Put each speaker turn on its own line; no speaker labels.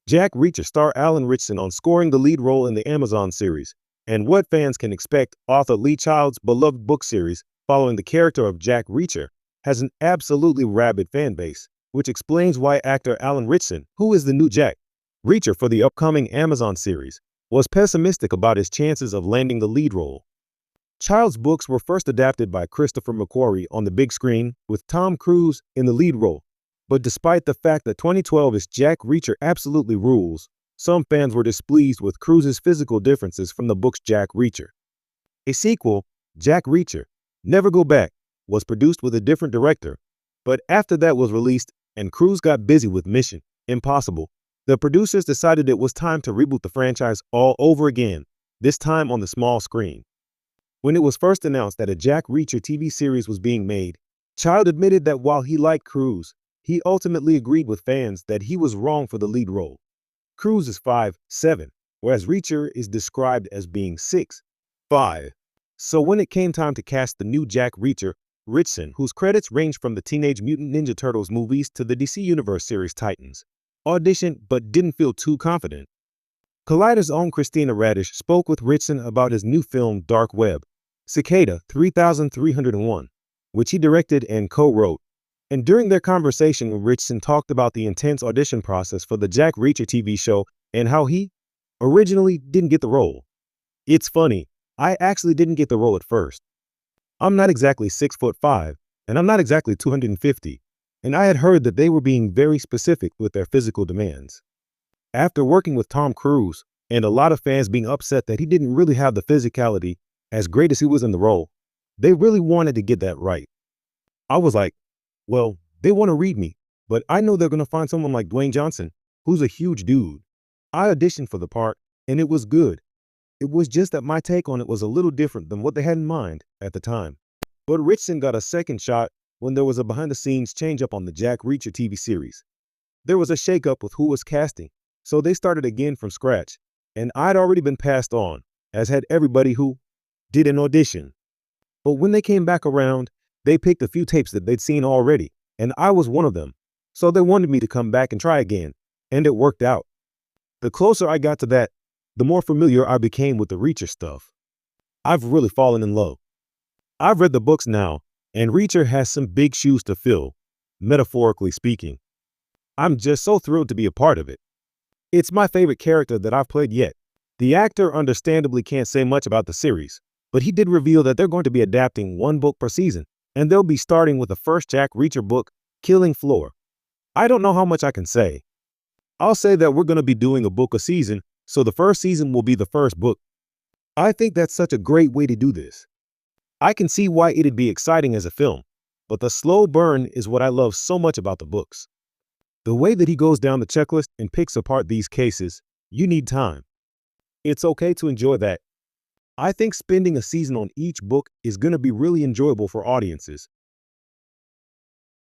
Jack Reacher star Alan Ritchson on scoring the lead role in the Amazon series, and what fans can expect. Author Lee Child's beloved book series following the character of Jack Reacher has an absolutely rabid fan base, which explains why actor Alan Ritchson, who is the new Jack Reacher for the upcoming Amazon series, was pessimistic about his chances of landing the lead role. Child's books were first adapted by Christopher McQuarrie on the big screen, with Tom Cruise in the lead role. But despite the fact that 2012's Jack Reacher absolutely rules, some fans were displeased with Cruise's physical differences from the book's Jack Reacher. A sequel, Jack Reacher, Never Go Back, was produced with a different director, but after that was released and Cruise got busy with Mission Impossible, the producers decided it was time to reboot the franchise all over again, this time on the small screen. When it was first announced that a Jack Reacher TV series was being made, Child admitted that while he liked Cruise, he ultimately agreed with fans that he was wrong for the lead role. Cruise is 5'7", whereas Reacher is described as being 6'5". So when it came time to cast the new Jack Reacher, Ritchson, whose credits range from the Teenage Mutant Ninja Turtles movies to the DC Universe series Titans, auditioned but didn't feel too confident. Collider's own Christina Radish spoke with Ritchson about his new film Dark Web, Cicada 3301, which he directed and co-wrote. And during their conversation, Ritchson talked about the intense audition process for the Jack Reacher TV show and how he originally didn't get the role. It's funny, I actually didn't get the role at first. I'm not exactly 6'5", and I'm not exactly 250, and I had heard that they were being very specific with their physical demands. After working with Tom Cruise, and a lot of fans being upset that he didn't really have the physicality as great as he was in the role, they really wanted to get that right. I was like, well, they want to read me, but I know they're going to find someone like Dwayne Johnson, who's a huge dude. I auditioned for the part, and it was good. It was just that my take on it was a little different than what they had in mind at the time. But Ritchson got a second shot when there was a behind-the-scenes change-up on the Jack Reacher TV series. There was a shake-up with who was casting, so they started again from scratch, and I'd already been passed on, as had everybody who did an audition. But when they came back around, they picked a few tapes that they'd seen already, and I was one of them. So they wanted me to come back and try again, and it worked out. The closer I got to that, the more familiar I became with the Reacher stuff. I've really fallen in love. I've read the books now, and Reacher has some big shoes to fill, metaphorically speaking. I'm just so thrilled to be a part of it. It's my favorite character that I've played yet. The actor understandably can't say much about the series, but he did reveal that they're going to be adapting one book per season, and they'll be starting with the first Jack Reacher book, Killing Floor. I don't know how much I can say. I'll say that we're going to be doing a book a season, so the first season will be the first book. I think that's such a great way to do this. I can see why it'd be exciting as a film, but the slow burn is what I love so much about the books. The way that he goes down the checklist and picks apart these cases, you need time. It's okay to enjoy that. I think spending a season on each book is going to be really enjoyable for audiences,